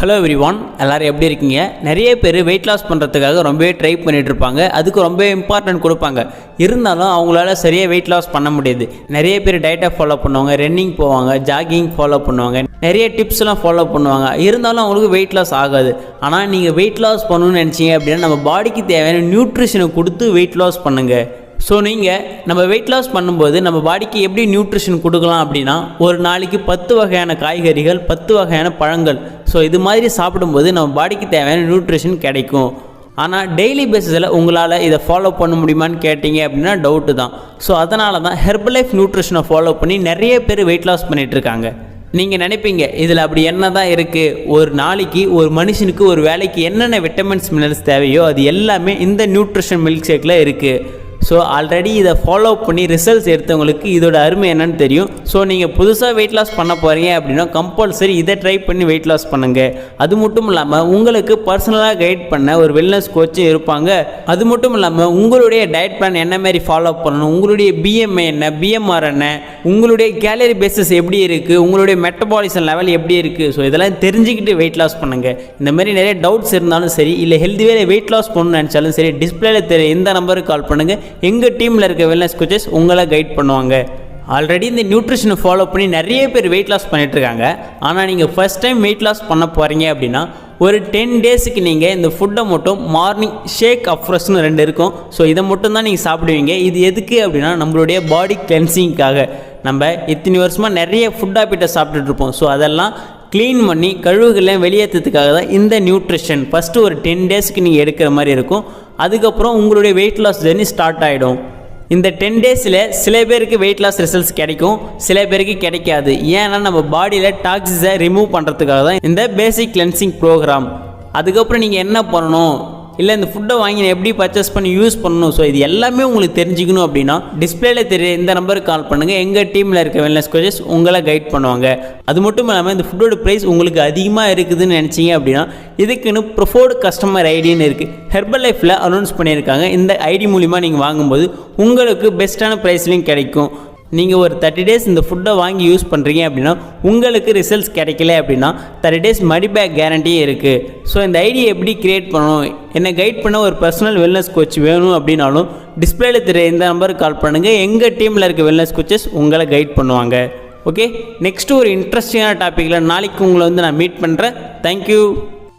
Hello everyone, எல்லோரும் எப்படி இருக்கீங்க? நிறைய பேர் வெயிட் லாஸ் பண்ணுறதுக்காக ரொம்பவே ட்ரை பண்ணிகிட்டு இருப்பாங்க. அதுக்கு ரொம்ப இம்பார்ட்டன்ட் கொடுப்பாங்க. இருந்தாலும் அவங்களால சரியாக வெயிட் லாஸ் பண்ண முடியாது. நிறைய பேர் டயட்டை ஃபாலோ பண்ணுவாங்க, ரன்னிங் போவாங்க, ஜாகிங் ஃபாலோ பண்ணுவாங்க, நிறைய டிப்ஸ்லாம் ஃபாலோ பண்ணுவாங்க. இருந்தாலும் அவங்களுக்கு வெயிட் லாஸ் ஆகாது. ஆனால் நீங்கள் வெயிட் லாஸ் பண்ணணும்னு நினச்சிங்க அப்படின்னா நம்ம பாடிக்கு தேவையான நியூட்ரிஷனை கொடுத்து வெயிட் லாஸ் பண்ணுங்கள். ஸோ நீங்கள் நம்ம வெயிட் லாஸ் பண்ணும்போது நம்ம பாடிக்கு எப்படி நியூட்ரிஷன் கொடுக்கலாம் அப்படின்னா, ஒரு நாளைக்கு 10 வகையான காய்கறிகள், 10 வகையான பழங்கள், ஸோ இது மாதிரி சாப்பிடும்போது நம்ம பாடிக்கு தேவையான நியூட்ரிஷன் கிடைக்கும். ஆனால் டெய்லி பேஸிஸில் உங்களால் இதை ஃபாலோ பண்ண முடியுமான்னு கேட்டிங்க அப்படின்னா டவுட்டு தான். ஸோ அதனால தான் ஹெர்பலைஃப் நியூட்ரிஷனை ஃபாலோ பண்ணி நிறைய பேர் வெயிட் லாஸ் பண்ணிகிட்ருக்காங்க. நீங்கள் நினைப்பீங்க இதில் அப்படி என்ன தான் இருக்குது, ஒரு நாளைக்கு ஒரு மனுஷனுக்கு ஒரு வேலைக்கு என்னென்ன விட்டமின்ஸ் மினரல்ஸ் தேவையோ அது எல்லாமே இந்த நியூட்ரிஷன் மில்க் ஷேக்கில் இருக்குது. ஸோ ஆல்ரெடி இதை ஃபாலோ பண்ணி ரிசல்ட்ஸ் எடுத்தவங்களுக்கு இதோட அருமை என்னன்னு தெரியும். ஸோ நீங்கள் புதுசாக வெயிட் லாஸ் பண்ண போகிறீங்க அப்படின்னா கம்பல்சரி இதை ட்ரை பண்ணி வெயிட் லாஸ் பண்ணுங்கள். அது மட்டும் இல்லாமல் உங்களுக்கு பர்சனலாக கைட் பண்ண ஒரு வெல்னஸ் கோச்சும் இருப்பாங்க. அது மட்டும் இல்லாமல் உங்களுடைய டயட் பிளான் என்ன மாதிரி ஃபாலோ பண்ணணும், உங்களுடைய பிஎம்ஐ என்ன, பிஎம்ஆர் என்ன, உங்களுடைய கேலரி பேசிஸ் எப்படி இருக்குது, உங்களுடைய மெட்டபாலிசம் லெவல் எப்படி இருக்குது, ஸோ இதெல்லாம் தெரிஞ்சுக்கிட்டு வெயிட் லாஸ் பண்ணுங்கள். இந்த மாதிரி நிறைய டவுட்ஸ் இருந்தாலும் சரி, இல்லை ஹெல்தி வேலை வெயிட் லாஸ் பண்ணணும்னு நினச்சாலும் சரி, டிஸ்பிளேல தெரிய இந்த நம்பருக்கு கால் பண்ணுங்கள். எங்கள் டீமில் இருக்க வெல்னஸ் கோச்சஸ் உங்களை கைட் பண்ணுவாங்க. ஆல்ரெடி இந்த நியூட்ரிஷனை ஃபாலோ பண்ணி நிறைய பேர் வெயிட் லாஸ் பண்ணிகிட்ருக்காங்க. ஆனால் நீங்கள் ஃபஸ்ட் டைம் வெயிட் லாஸ் பண்ண போகிறீங்க அப்படின்னா ஒரு 10 டேஸுக்கு நீங்கள் இந்த ஃபுட்டை மட்டும் மார்னிங் ஷேக் அப்ரெஸ்னு 2 இருக்கும். ஸோ இதை மட்டும் தான் நீங்கள் சாப்பிடுவீங்க. இது எதுக்கு அப்படின்னா நம்மளுடைய பாடி கிளென்சிங்காக. நம்ம இத்தனை வருஷமாக நிறைய ஃபுட் ஹேபிட்டை சாப்பிட்டுட்ருப்போம். ஸோ அதெல்லாம் க்ளீன் பண்ணி கழுவுகள்லாம் வெளியேற்றதுக்காக தான் இந்த நியூட்ரிஷன். ஃபஸ்ட்டு ஒரு 10 டேஸ்க்கு நீங்கள் எடுக்கிற மாதிரி இருக்கும். அதுக்கப்புறம் உங்களுடைய வெயிட் லாஸ் ஜர்னி ஸ்டார்ட் ஆகிடும். இந்த 10 டேஸில் சில பேருக்கு வெயிட் லாஸ் ரிசல்ட்ஸ் கிடைக்கும், சில பேருக்கு கிடைக்காது. ஏன்னா நம்ம பாடியில் டாக்ஸிஸை ரிமூவ் பண்ணுறதுக்காக தான் இந்த பேசிக் கிளென்சிங் ப்ரோக்ராம். அதுக்கப்புறம் நீங்கள் என்ன பண்ணணும், இல்லை இந்த ஃபுட்டை வாங்கி எப்படி பர்ச்சேஸ் பண்ணி யூஸ் பண்ணணும், ஸோ இது எல்லாமே உங்களுக்கு தெரிஞ்சுக்கணும் அப்படின்னா டிஸ்பிளேல தெரிய இந்த நம்பருக்கு கால் பண்ணுங்கள். எங்கள் டீமில் இருக்க வெல்னஸ் கோச்சஸ் உங்களை கைட் பண்ணுவாங்க. அது மட்டும் இல்லாமல் இந்த ஃபுட்டோட ப்ரைஸ் உங்களுக்கு அதிகமாக இருக்குதுன்னு நினச்சிங்க அப்படின்னா இதுக்குன்னு ப்ரிஃபர்டு கஸ்டமர் ஐடின்னு இருக்குது. ஹெர்பல் லைஃப்பில் அனௌன்ஸ் பண்ணியிருக்காங்க. இந்த ஐடி மூலிமா நீங்கள் வாங்கும்போது உங்களுக்கு பெஸ்ட்டான ப்ரைஸ்லையும் கிடைக்கும். நீங்கள் ஒரு 30 டேஸ் இந்த ஃபுட்டை வாங்கி யூஸ் பண்ணுறீங்க அப்படின்னா உங்களுக்கு ரிசல்ட்ஸ் கிடைக்கல அப்படின்னா 30 டேஸ் மணி பேக் கேரண்டியும் இருக்குது. ஸோ இந்த ஐடியை எப்படி க்ரியேட் பண்ணணும், என்னை கைட் பண்ண ஒரு பர்சனல் வெல்னஸ் கோச் வேணும் அப்படின்னாலும் டிஸ்பிளேல தெரிய இந்த நம்பருக்கு கால் பண்ணுங்கள். எங்கள் டீமில் இருக்க வெல்னஸ் கோச்சஸ் உங்களை கைட் பண்ணுவாங்க. ஓகே, நெக்ஸ்ட்டு ஒரு இன்ட்ரெஸ்டிங்கான டாப்பிக்கில் நாளைக்கு உங்களை நான் மீட் பண்ணுறேன். தேங்க்யூ.